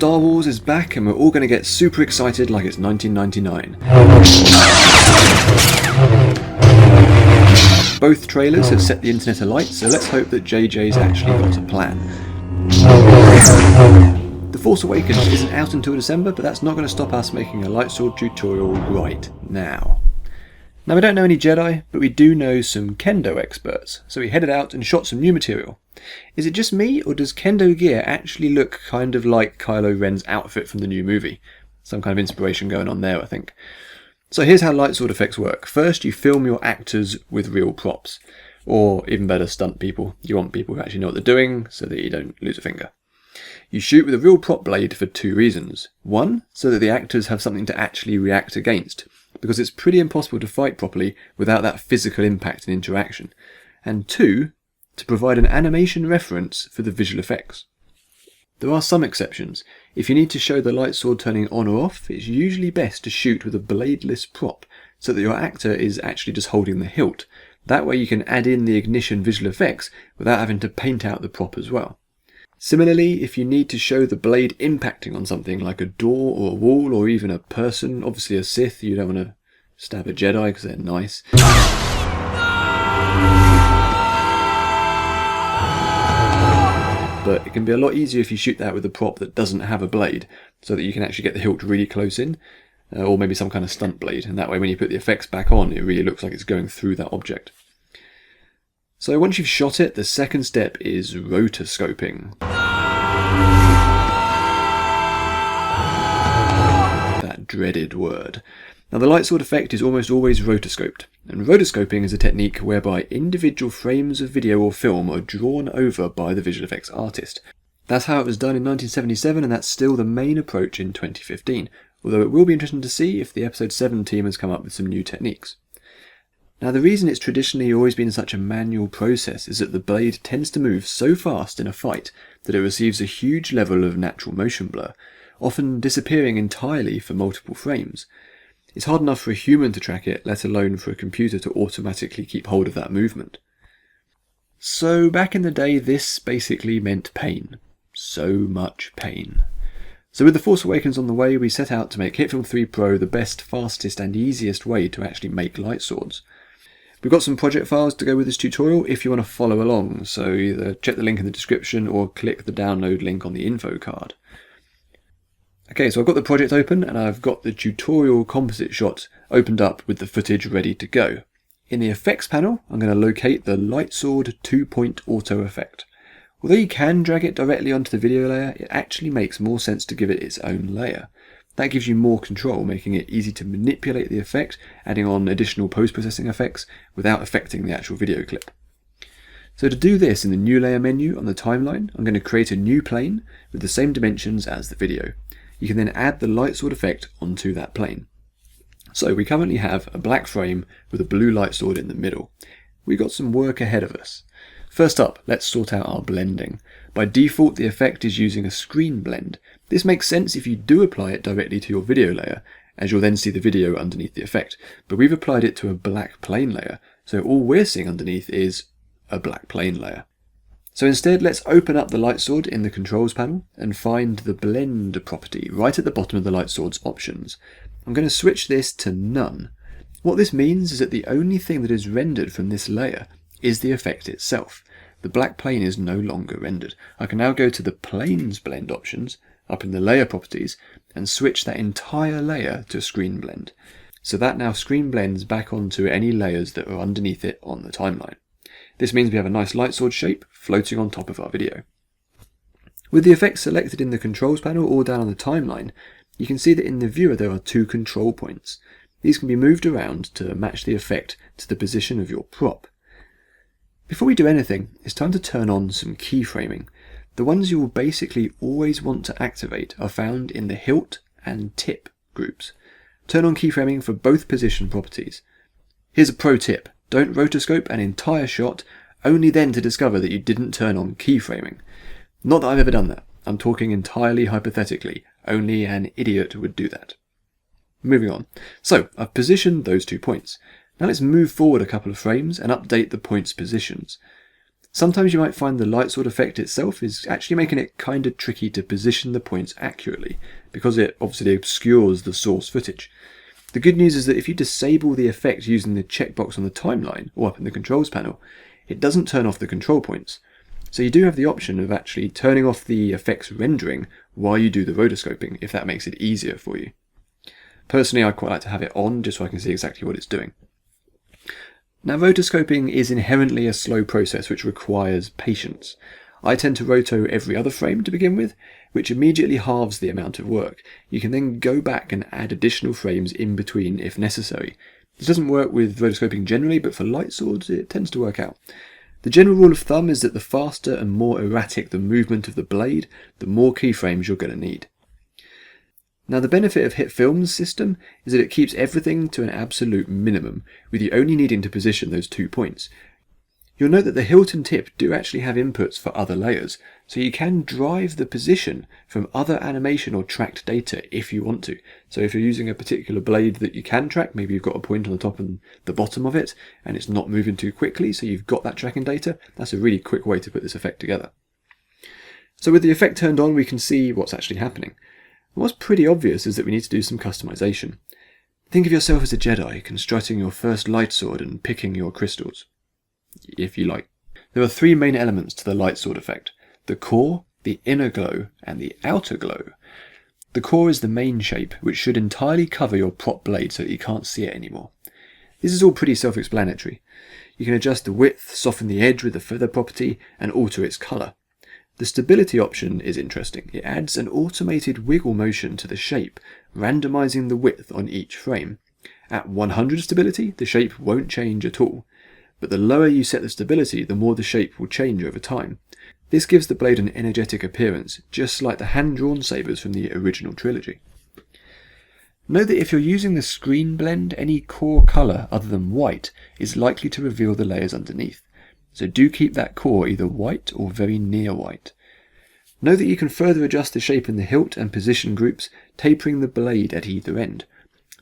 Star Wars is back and we're all going to get super excited like it's 1999. Both trailers have set the internet alight, so let's hope that JJ's actually got a plan. The Force Awakens isn't out until December, but that's not going to stop us making a lightsword tutorial right now. Now, we don't know any Jedi, but we do know some Kendo experts, so we headed out and shot some new material. Is it just me, or does Kendo gear actually look kind of like Kylo Ren's outfit from the new movie? Some kind of inspiration going on there, I think. So here's how lightsword effects work. First, you film your actors with real props, or even better, stunt people. You want people who actually know what they're doing, so that you don't lose a finger. You shoot with a real prop blade for two reasons. One, so that the actors have something to actually react against, because it's pretty impossible to fight properly without that physical impact and interaction. And two, to provide an animation reference for the visual effects. There are some exceptions. If you need to show the lightsword turning on or off, it's usually best to shoot with a bladeless prop, so that your actor is actually just holding the hilt. That way you can add in the ignition visual effects without having to paint out the prop as well. Similarly, if you need to show the blade impacting on something like a door or a wall or even a person, obviously a Sith, you don't want to stab a Jedi because they're nice. But it can be a lot easier if you shoot that with a prop that doesn't have a blade, so that you can actually get the hilt really close in, or maybe some kind of stunt blade, and that way when you put the effects back on, it really looks like it's going through that object. So once you've shot it, the second step is rotoscoping. That dreaded word. Now, the lightsword effect is almost always rotoscoped, and rotoscoping is a technique whereby individual frames of video or film are drawn over by the visual effects artist. That's how it was done in 1977, and that's still the main approach in 2015, although it will be interesting to see if the Episode 7 team has come up with some new techniques. Now, the reason it's traditionally always been such a manual process is that the blade tends to move so fast in a fight that it receives a huge level of natural motion blur, often disappearing entirely for multiple frames. It's hard enough for a human to track it, let alone for a computer to automatically keep hold of that movement. So back in the day, this basically meant pain. So much pain. So with The Force Awakens on the way, we set out to make HitFilm 3 Pro the best, fastest and easiest way to actually make lightswords. We've got some project files to go with this tutorial if you want to follow along, so either check the link in the description or click the download link on the info card. Okay, so I've got the project open and I've got the tutorial composite shot opened up with the footage ready to go. In the effects panel, I'm going to locate the lightsword 2-point auto effect. Although you can drag it directly onto the video layer, it actually makes more sense to give it its own layer. That gives you more control, making it easy to manipulate the effect, adding on additional post-processing effects without affecting the actual video clip. So to do this, in the new layer menu on the timeline, I'm going to create a new plane with the same dimensions as the video. You can then add the lightsword effect onto that plane. So we currently have a black frame with a blue lightsword in the middle. We've got some work ahead of us. First up, let's sort out our blending. By default, the effect is using a screen blend. This makes sense if you do apply it directly to your video layer, as you'll then see the video underneath the effect. But we've applied it to a black plane layer, so all we're seeing underneath is a black plane layer. So instead, let's open up the lightsword in the controls panel and find the blend property right at the bottom of the lightsword's options. I'm going to switch this to none. What this means is that the only thing that is rendered from this layer is the effect itself. The black plane is no longer rendered. I can now go to the planes blend options up in the layer properties and switch that entire layer to screen blend. So that now screen blends back onto any layers that are underneath it on the timeline. This means we have a nice lightsword shape floating on top of our video. With the effects selected in the controls panel or down on the timeline, you can see that in the viewer there are two control points. These can be moved around to match the effect to the position of your prop. Before we do anything, it's time to turn on some keyframing. The ones you will basically always want to activate are found in the hilt and tip groups. Turn on keyframing for both position properties. Here's a pro tip. Don't rotoscope an entire shot, only then to discover that you didn't turn on keyframing. Not that I've ever done that. I'm talking entirely hypothetically. Only an idiot would do that. Moving on. So, I've positioned those 2 points. Now let's move forward a couple of frames and update the points' positions. Sometimes you might find the lightsword effect itself is actually making it kind of tricky to position the points accurately, because it obviously obscures the source footage. The good news is that if you disable the effect using the checkbox on the timeline or up in the controls panel, it doesn't turn off the control points. So you do have the option of actually turning off the effects rendering while you do the rotoscoping, if that makes it easier for you. Personally, I quite like to have it on just so I can see exactly what it's doing. Now, rotoscoping is inherently a slow process which requires patience. I tend to roto every other frame to begin with, which immediately halves the amount of work. You can then go back and add additional frames in between if necessary. This doesn't work with rotoscoping generally, but for light swords it tends to work out. The general rule of thumb is that the faster and more erratic the movement of the blade, the more keyframes you're going to need. Now, the benefit of HitFilm's system is that it keeps everything to an absolute minimum, with you only needing to position those 2 points. You'll note that the hilt and tip do actually have inputs for other layers, so you can drive the position from other animation or tracked data if you want to. So if you're using a particular blade that you can track, maybe you've got a point on the top and the bottom of it, and it's not moving too quickly, so you've got that tracking data, that's a really quick way to put this effect together. So with the effect turned on, we can see what's actually happening. What's pretty obvious is that we need to do some customization. Think of yourself as a Jedi constructing your first lightsword and picking your crystals, if you like. There are 3 main elements to the lightsword effect: the core, the inner glow, and the outer glow. The core is the main shape, which should entirely cover your prop blade so that you can't see it anymore. This is all pretty self-explanatory. You can adjust the width, soften the edge with the feather property, and alter its colour. The stability option is interesting. It adds an automated wiggle motion to the shape, randomizing the width on each frame. At 100 stability, the shape won't change at all, but the lower you set the stability, the more the shape will change over time. This gives the blade an energetic appearance, just like the hand-drawn sabers from the original trilogy. Note that if you're using the screen blend, any core colour other than white is likely to reveal the layers underneath. So do keep that core either white or very near white. Know that you can further adjust the shape in the hilt and position groups, tapering the blade at either end.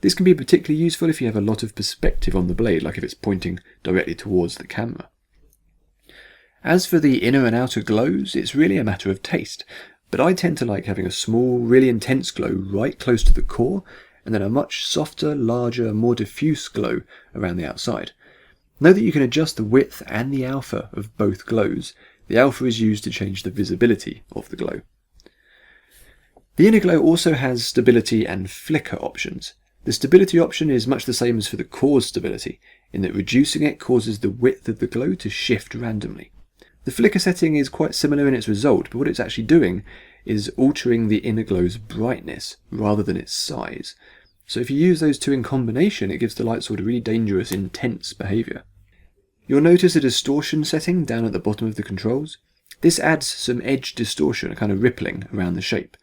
This can be particularly useful if you have a lot of perspective on the blade, like if it's pointing directly towards the camera. As for the inner and outer glows, it's really a matter of taste, but I tend to like having a small, really intense glow right close to the core, and then a much softer, larger, more diffuse glow around the outside. Know that you can adjust the width and the alpha of both glows. The alpha is used to change the visibility of the glow. The inner glow also has stability and flicker options. The stability option is much the same as for the core's stability, in that reducing it causes the width of the glow to shift randomly. The flicker setting is quite similar in its result, but what it's actually doing is altering the inner glow's brightness rather than its size. So if you use those two in combination, it gives the lightsword a really dangerous, intense behaviour. You'll notice a distortion setting down at the bottom of the controls. This adds some edge distortion, a kind of rippling around the shape.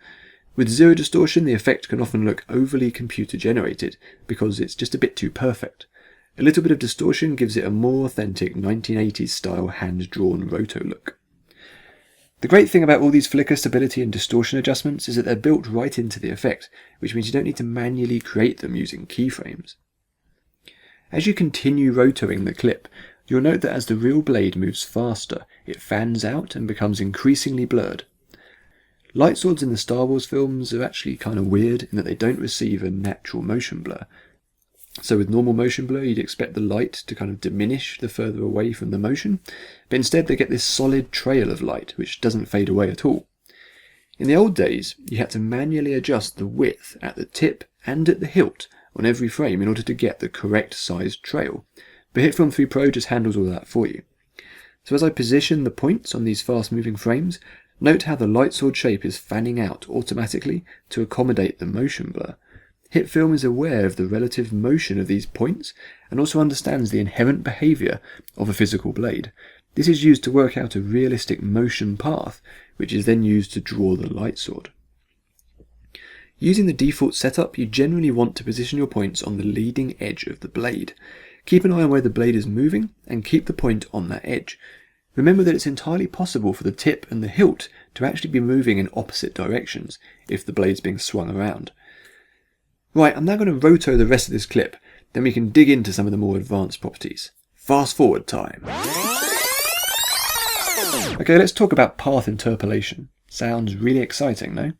With zero distortion, the effect can often look overly computer generated because it's just a bit too perfect. A little bit of distortion gives it a more authentic 1980s style hand-drawn roto look. The great thing about all these flicker, stability and distortion adjustments is that they're built right into the effect, which means you don't need to manually create them using keyframes. As you continue rotoing the clip, you'll note that as the real blade moves faster, it fans out and becomes increasingly blurred. Light swords in the Star Wars films are actually kind of weird in that they don't receive a natural motion blur. So with normal motion blur, you'd expect the light to kind of diminish the further away from the motion, but instead they get this solid trail of light which doesn't fade away at all. In the old days, you had to manually adjust the width at the tip and at the hilt on every frame in order to get the correct sized trail, but HitFilm 3 Pro just handles all that for you. So as I position the points on these fast moving frames, note how the lightsword shape is fanning out automatically to accommodate the motion blur. HitFilm is aware of the relative motion of these points and also understands the inherent behaviour of a physical blade. This is used to work out a realistic motion path, which is then used to draw the lightsword. Using the default setup, you generally want to position your points on the leading edge of the blade. Keep an eye on where the blade is moving and keep the point on that edge. Remember that it's entirely possible for the tip and the hilt to actually be moving in opposite directions if the blade's being swung around. Right, I'm now going to roto the rest of this clip, then we can dig into some of the more advanced properties. Fast forward time. Okay, let's talk about path interpolation. Sounds really exciting, no?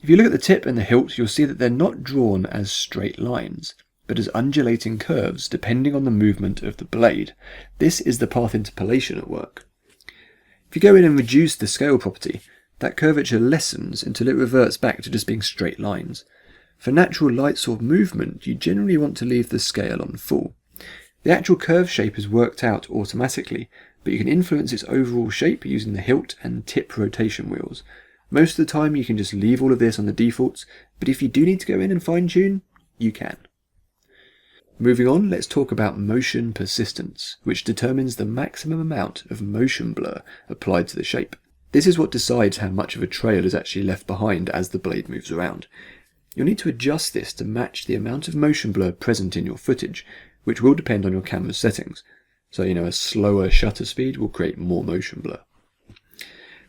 If you look at the tip and the hilt, you'll see that they're not drawn as straight lines, but as undulating curves depending on the movement of the blade. This is the path interpolation at work. If you go in and reduce the scale property, that curvature lessens until it reverts back to just being straight lines. For natural lightsword movement, you generally want to leave the scale on full. The actual curve shape is worked out automatically, but you can influence its overall shape using the hilt and tip rotation wheels. Most of the time you can just leave all of this on the defaults, but if you do need to go in and fine tune, you can. Moving on, let's talk about motion persistence, which determines the maximum amount of motion blur applied to the shape. This is what decides how much of a trail is actually left behind as the blade moves around. You'll need to adjust this to match the amount of motion blur present in your footage, which will depend on your camera's settings. So, a slower shutter speed will create more motion blur.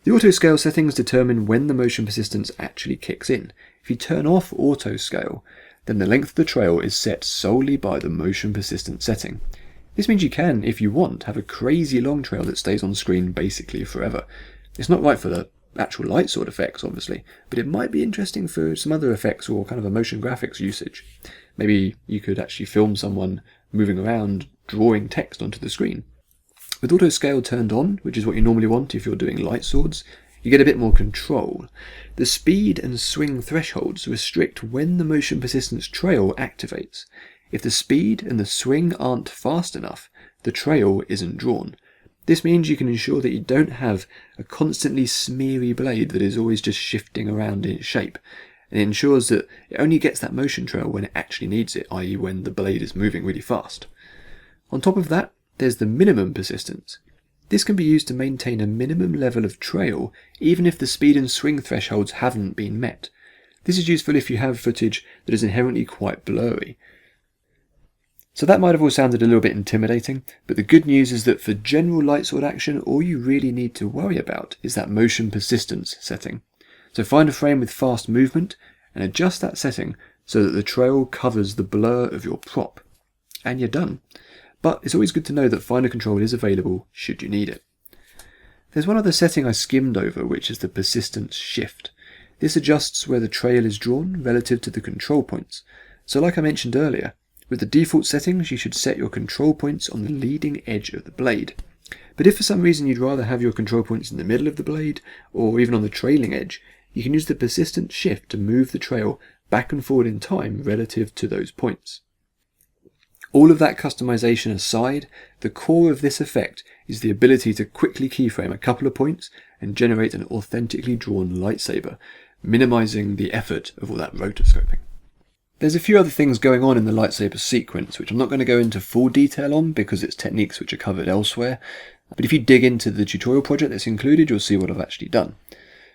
The auto scale settings determine when the motion persistence actually kicks in. If you turn off auto scale, then the length of the trail is set solely by the motion persistence setting. This means you can, if you want, have a crazy long trail that stays on screen basically forever. It's not right for the actual lightsword effects, obviously, but it might be interesting for some other effects or kind of a motion graphics usage. Maybe you could actually film someone moving around, drawing text onto the screen. With auto scale turned on, which is what you normally want if you're doing light swords, you get a bit more control. The speed and swing thresholds restrict when the motion persistence trail activates. If the speed and the swing aren't fast enough, the trail isn't drawn. This means you can ensure that you don't have a constantly smeary blade that is always just shifting around in its shape. And it ensures that it only gets that motion trail when it actually needs it, i.e. when the blade is moving really fast. On top of that, there's the minimum persistence. This can be used to maintain a minimum level of trail even if the speed and swing thresholds haven't been met. This is useful if you have footage that is inherently quite blurry. So that might have all sounded a little bit intimidating, but the good news is that for general lightsword action, all you really need to worry about is that motion persistence setting. So find a frame with fast movement and adjust that setting so that the trail covers the blur of your prop. And you're done. But it's always good to know that finer control is available should you need it. There's one other setting I skimmed over, which is the persistence shift. This adjusts where the trail is drawn relative to the control points. So like I mentioned earlier, with the default settings you should set your control points on the leading edge of the blade. But if for some reason you'd rather have your control points in the middle of the blade, or even on the trailing edge, you can use the persistent shift to move the trail back and forward in time relative to those points. All of that customization aside, the core of this effect is the ability to quickly keyframe a couple of points and generate an authentically drawn lightsaber, minimizing the effort of all that rotoscoping. There's a few other things going on in the lightsaber sequence, which I'm not going to go into full detail on because it's techniques which are covered elsewhere, but if you dig into the tutorial project that's included, you'll see what I've actually done.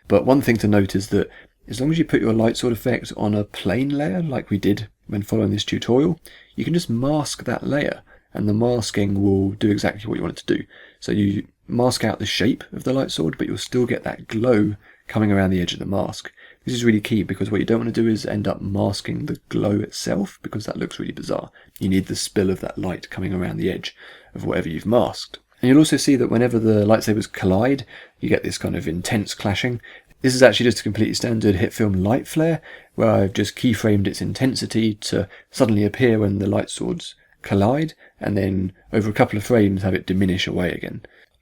But one thing to note is that as long as you put your lightsword effect on a plane layer, like we did when following this tutorial, you can just mask that layer, and the masking will do exactly what you want it to do. So you mask out the shape of the lightsword, but you'll still get that glow coming around the edge of the mask. This is really key because what you don't want to do is end up masking the glow itself, because that looks really bizarre. You need the spill of that light coming around the edge of whatever you've masked. And you'll also see that whenever the lightsabers collide, you get this kind of intense clashing. This is actually just a completely standard HitFilm light flare, where I've just keyframed its intensity to suddenly appear when the light swords collide, and then over a couple of frames have it diminish away again.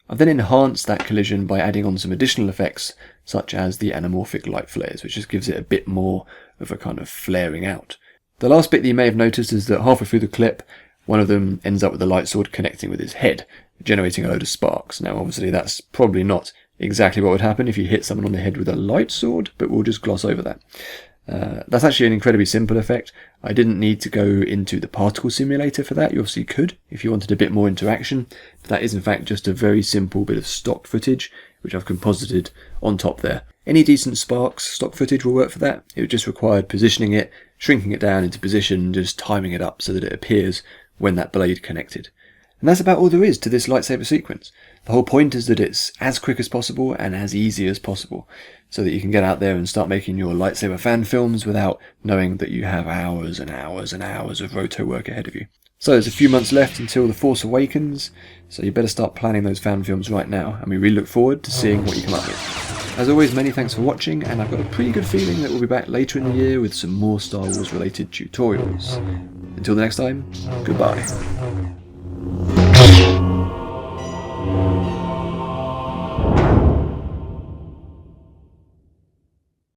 I've then enhanced that collision by adding on some additional effects, such as the anamorphic light flares, which just gives it a bit more of a kind of flaring out. The last bit that you may have noticed is that halfway through the clip, one of them ends up with the light sword connecting with his head, generating a load of sparks. Now obviously that's probably not exactly what would happen if you hit someone on the head with a light sword, but we'll just gloss over that. That's actually an incredibly simple effect. I didn't need to go into the particle simulator for that. You obviously could if you wanted a bit more interaction, but that is in fact just a very simple bit of stock footage which I've composited on top there. Any decent sparks stock footage will work for that. It just required positioning it, shrinking it down into position, just timing it up so that it appears when that blade connected. And that's about all there is to this lightsaber sequence. The whole point is that it's as quick as possible and as easy as possible, so that you can get out there and start making your lightsaber fan films without knowing that you have hours and hours and hours of roto work ahead of you. So there's a few months left until The Force Awakens, so you better start planning those fan films right now, and we really look forward to seeing what you come up with. As always, many thanks for watching, and I've got a pretty good feeling that we'll be back later in the year with some more Star Wars related tutorials. Until the next time, goodbye.